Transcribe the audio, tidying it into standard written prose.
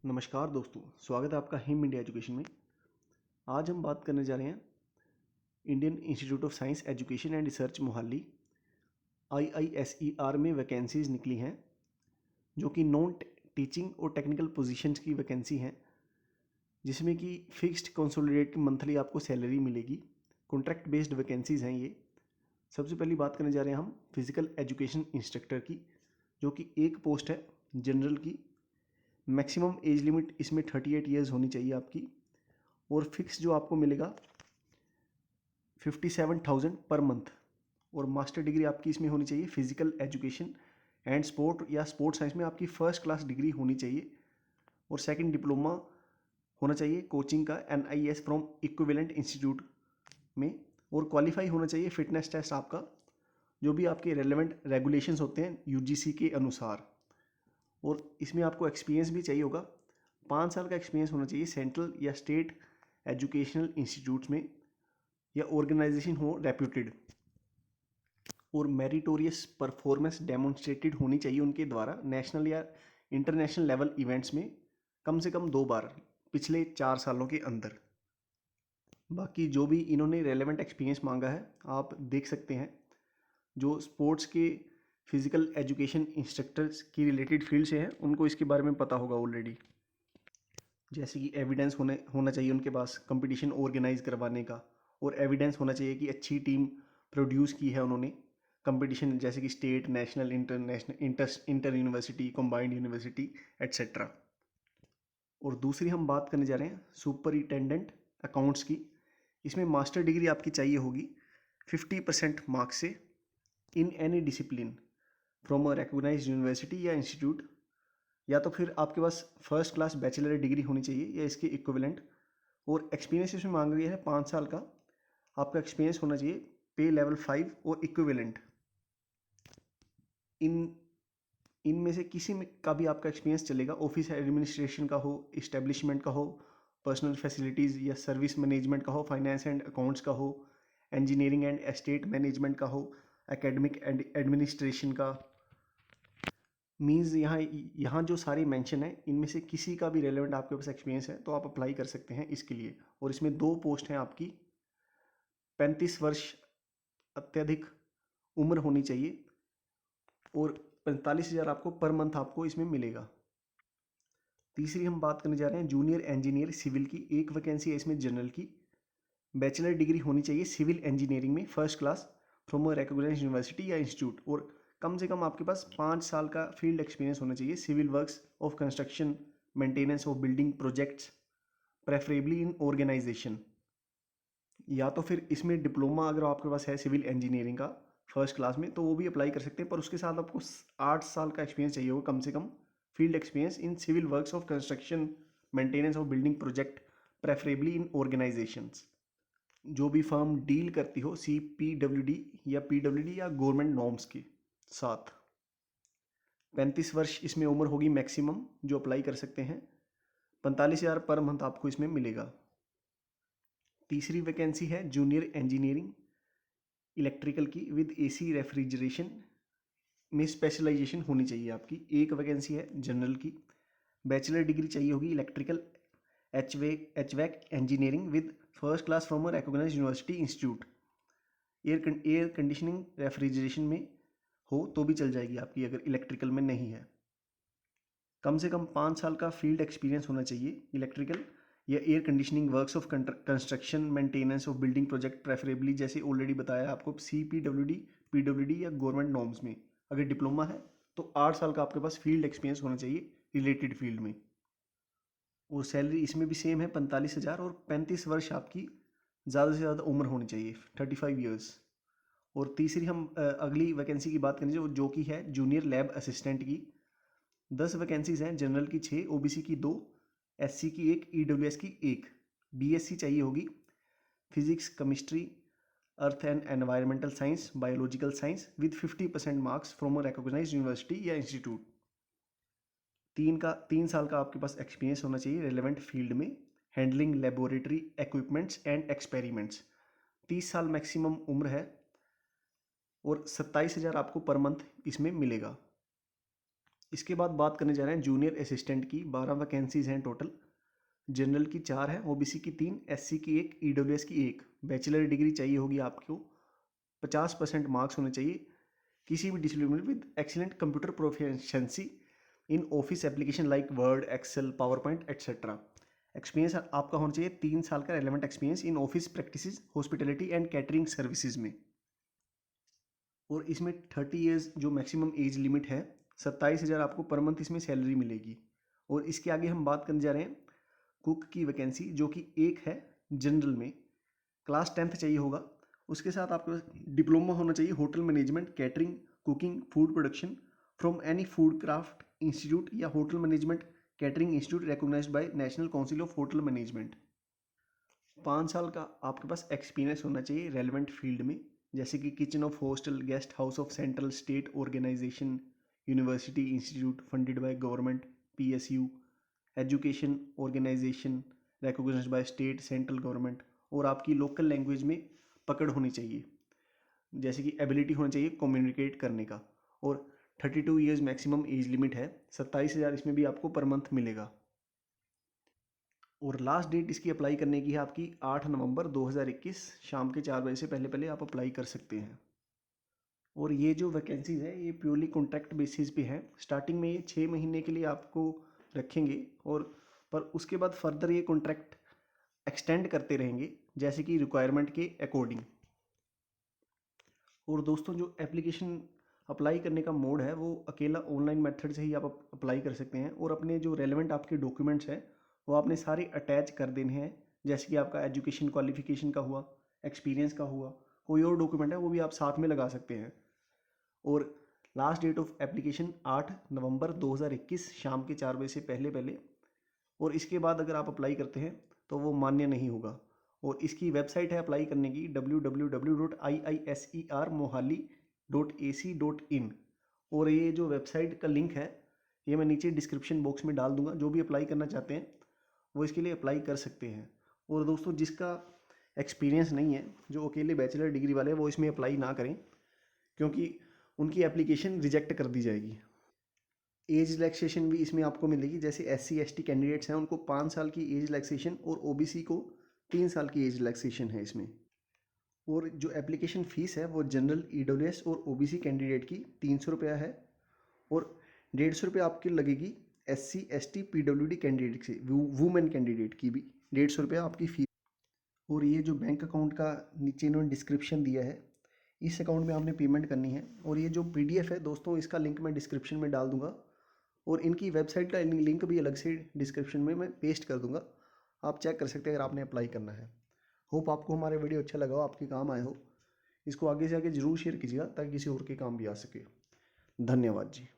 नमस्कार दोस्तों, स्वागत है आपका हिम इंडिया एजुकेशन में। आज हम बात करने जा रहे हैं Indian institute of science education and research Mohali IISER में वैकेंसीज़ निकली हैं, जो कि नॉन टीचिंग और टेक्निकल पोजीशंस की वैकेंसी हैं, जिसमें कि फिक्स्ड कंसोलिडेटेड मंथली आपको सैलरी मिलेगी। कॉन्ट्रैक्ट बेस्ड वैकेंसीज़ हैं ये। सबसे पहली बात करने जा रहे हैं हम फिजिकल एजुकेशन इंस्ट्रक्टर की, जो कि एक पोस्ट है जनरल की। मैक्सिमम एज लिमिट इसमें 38 ईयर्स होनी चाहिए आपकी, और फिक्स जो आपको मिलेगा 57,000 पर मंथ। और मास्टर डिग्री आपकी इसमें होनी चाहिए फिजिकल एजुकेशन एंड स्पोर्ट या स्पोर्ट साइंस में आपकी फर्स्ट क्लास डिग्री होनी चाहिए, और सेकंड डिप्लोमा होना चाहिए कोचिंग का NIS फ्रॉम इक्विवेलेंट इंस्टीट्यूट में, और क्वालिफाई होना चाहिए फिटनेस टेस्ट आपका, जो भी आपके रेलेवेंट रेगुलेशंस होते हैं UGC के अनुसार। और इसमें आपको एक्सपीरियंस भी चाहिए होगा, 5 साल का एक्सपीरियंस होना चाहिए सेंट्रल या स्टेट एजुकेशनल इंस्टीट्यूट्स में, या ऑर्गेनाइजेशन हो रेप्यूटेड, और मेरिटोरियस परफॉर्मेंस डेमोन्स्ट्रेटेड होनी चाहिए उनके द्वारा नेशनल या इंटरनेशनल लेवल इवेंट्स में कम से कम 2 बार पिछले 4 सालों के अंदर। बाकी जो भी इन्होंने रेलेवेंट एक्सपीरियंस मांगा है आप देख सकते हैं। जो स्पोर्ट्स के फिजिकल एजुकेशन इंस्ट्रक्टर्स की रिलेटेड फील्ड से हैं उनको इसके बारे में पता होगा ऑलरेडी, जैसे कि एविडेंस होना चाहिए उनके पास कंपटीशन ऑर्गेनाइज करवाने का, और एविडेंस होना चाहिए कि अच्छी टीम प्रोड्यूस की है उन्होंने कंपटीशन, जैसे कि state, national, international, inter university, combined university etcetera. और दूसरी हम बात करने जा रहे हैं सुपरिटेंडेंट अकाउंट्स की। इसमें मास्टर डिग्री आपकी चाहिए होगी 50% मार्क्स से in any discipline from a recognised university या इंस्टीट्यूट, या तो फिर आपके पास फर्स्ट क्लास बैचलर डिग्री होनी चाहिए या इसके इक्विवेलेंट। और एक्सपीरियंस इसमें मांगा गया है 5 साल का आपका एक्सपीरियंस होना चाहिए पे लेवल 5 और इक्विवेलेंट। इन इनमें से किसी में का भी आपका एक्सपीरियंस चलेगा, ऑफिस एडमिनिस्ट्रेशन का हो, इस्टेब्लिशमेंट का हो, पर्सनल फैसिलिटीज़ या सर्विस मैनेजमेंट का हो, फाइनेंस एंड अकाउंट्स का हो, इंजीनियरिंग एंड एस्टेट मैनेजमेंट का हो, एकेडमिक एंड एडमिनिस्ट्रेशन का। मीन्स यहाँ जो सारी मेंशन है इनमें से किसी का भी रेलेवेंट आपके पास एक्सपीरियंस है तो आप अप्लाई कर सकते हैं इसके लिए। और इसमें 2 पोस्ट हैं आपकी। 35 वर्ष अत्यधिक उम्र होनी चाहिए, और 45,000 आपको पर मंथ आपको इसमें मिलेगा। तीसरी हम बात करने जा रहे हैं जूनियर इंजीनियर सिविल की। एक वैकेंसी है इसमें जनरल की। बैचलर डिग्री होनी चाहिए सिविल इंजीनियरिंग में first class from a recognised university या इंस्टीट्यूट, और कम से कम आपके पास 5 साल का फील्ड एक्सपीरियंस होना चाहिए civil works of construction, maintenance of building projects, preferably in organisation. या तो फिर इसमें डिप्लोमा अगर आपके पास है सिविल इंजीनियरिंग का फर्स्ट क्लास में तो वो भी अप्लाई कर सकते हैं, पर उसके साथ आपको 8 साल का एक्सपीरियंस चाहिए होगा कम से कम, field experience in civil works of construction, maintenance of building project, preferably in organisations. जो भी फर्म डील करती हो CPWD या PWD या गवर्नमेंट नॉर्म्स के साथ। 35 वर्ष इसमें उम्र होगी मैक्सिमम जो अप्लाई कर सकते हैं। 45,000 पर मंथ आपको इसमें मिलेगा। तीसरी वैकेंसी है जूनियर इंजीनियरिंग इलेक्ट्रिकल की विद AC रेफ्रिजरेशन में स्पेशलाइजेशन होनी चाहिए आपकी। एक वैकेंसी है जनरल की। बैचलर डिग्री चाहिए होगी electrical HVAC engineering with first class from a recognised university institute. Air conditioning refrigeration में हो तो भी चल जाएगी आपकी अगर इलेक्ट्रिकल में नहीं है। कम से कम 5 साल का फील्ड एक्सपीरियंस होना चाहिए इलेक्ट्रिकल या air conditioning works of construction, maintenance of building project, preferably जैसे ऑलरेडी बताया आपको CPWD, PWD या गवर्नमेंट नॉर्म्स में। अगर डिप्लोमा है तो 8 साल का आपके पास फील्ड एक्सपीरियंस होना चाहिए रिलेटेड फील्ड में। और सैलरी इसमें भी सेम है 45,000, और 35 वर्ष आपकी ज़्यादा से ज़्यादा उम्र होनी चाहिए 35 ईयर्स। और तीसरी हम अगली वैकेंसी की बात करेंगे जो कि है जूनियर लैब असिस्टेंट की। 10 वैकेंसीज हैं, जनरल की 6, OBC की 2, SC की 1, EWS की 1। BSc चाहिए होगी physics, chemistry, earth and environmental science, biological science with 50% marks from a recognised university या इंस्टीट्यूट। 3 साल का आपके पास एक्सपीरियंस होना चाहिए रेलेवेंट फील्ड में, handling laboratory equipments and experiments. 30 साल मैक्सिमम उम्र है, और 27,000 आपको पर मंथ इसमें मिलेगा। इसके बाद बात करने जा रहे हैं जूनियर असिस्टेंट की। 12 वैकेंसीज हैं टोटल। जनरल की 4 है, ओबीसी की 3, एससी की 1, ईडब्ल्यूएस की 1। बैचलर डिग्री चाहिए होगी आपको, 50% मार्क्स होने चाहिए किसी भी discipline with excellent computer proficiency in office application like Word, Excel, PowerPoint etcetera. Experience आपका होना चाहिए 3 साल का relevant experience in office practices, hospitality and catering services में। और इसमें 30 ईयर्स जो मैक्सिमम एज लिमिट है, 27,000 आपको पर मंथ इसमें सैलरी मिलेगी। और इसके आगे हम बात करने जा रहे हैं कुक की वैकेंसी, जो कि एक है जनरल में। क्लास 10th चाहिए होगा, उसके साथ आपके पास डिप्लोमा होना चाहिए hotel management, catering, cooking, food production from any food craft institute या hotel management catering institute recognised by national council of hotel management. 5 साल का आपके पास एक्सपीरियंस होना चाहिए रेलिवेंट फील्ड में, जैसे कि kitchen of hostel, guest house of central state organisation, university institute funded by government, PSU, education organisation recognised by state central government. और आपकी लोकल लैंग्वेज में पकड़ होनी चाहिए, जैसे कि एबिलिटी होना चाहिए कम्युनिकेट करने का। और 32 ईयर्स मैक्सिमम एज लिमिट है। 27,000 इसमें भी आपको पर मंथ मिलेगा। और लास्ट डेट इसकी अप्लाई करने की है आपकी 8 नवंबर 2021 शाम के 4 बजे से पहले पहले आप अप्लाई कर सकते हैं। और ये जो वैकेंसीज़ है ये प्योरली कॉन्ट्रैक्ट बेसिस पे है। स्टार्टिंग में ये 6 महीने के लिए आपको रखेंगे, और पर उसके बाद फर्दर ये कॉन्ट्रैक्ट एक्सटेंड करते रहेंगे जैसे कि रिक्वायरमेंट के अकॉर्डिंग। और दोस्तों जो एप्लीकेशन अप्लाई करने का मोड है वो अकेला ऑनलाइन मेथड से ही आप अप्लाई कर सकते हैं। और अपने जो रेलेवेंट आपके डॉक्यूमेंट्स हैं वो आपने सारे अटैच कर देने हैं, जैसे कि आपका एजुकेशन क्वालिफिकेशन का हुआ, एक्सपीरियंस का हुआ, कोई और डॉक्यूमेंट है वो भी आप साथ में लगा सकते हैं। और लास्ट डेट ऑफ एप्लीकेशन 8 नवंबर 2021 शाम के 4 बजे से पहले पहले। और इसके बाद अगर आप अप्लाई करते हैं तो वो मान्य नहीं होगा। और इसकी वेबसाइट है अप्लाई करने की www.iisermohali.ac.in। और ये जो वेबसाइट का लिंक है ये मैं नीचे डिस्क्रिप्शन बॉक्स में डाल दूंगा। जो भी अप्लाई करना चाहते हैं वो इसके लिए अप्लाई कर सकते हैं। और दोस्तों जिसका एक्सपीरियंस नहीं है, जो अकेले बैचलर डिग्री वाले हैं, वो इसमें अप्लाई ना करें, क्योंकि उनकी एप्लीकेशन रिजेक्ट कर दी जाएगी। एज रिलैक्सेशन भी इसमें आपको मिलेगी, जैसे SC ST कैंडिडेट्स हैं उनको 5 साल की एज रिलैक्सेशन और OBC को 3 साल की एज रिलैक्सेशन है इसमें। और जो एप्लीकेशन फ़ीस है वो जनरल, EWS और OBC कैंडिडेट की 300 रुपया है। और 150 रुपये आपकी लगेगी SC ST PWD कैंडिडेट से, वुमेन कैंडिडेट की भी 150 रुपया आपकी फ़ीस। और ये जो बैंक अकाउंट का नीचे इन्होंने डिस्क्रिप्शन दिया है, इस अकाउंट में आपने पेमेंट करनी है। और ये जो PDF है दोस्तों, इसका लिंक मैं डिस्क्रिप्शन में डाल दूंगा, और इनकी वेबसाइट का लिंक भी अलग से डिस्क्रिप्शन में मैं पेस्ट कर दूंगा। आप चेक कर सकते हैं अगर आपने अप्लाई करना है। होप आपको हमारे वीडियो अच्छा लगा हो, आपके काम आए हो। इसको आगे से आगे जरूर शेयर कीजिएगा ताकि किसी और के काम भी आ सके। धन्यवाद जी।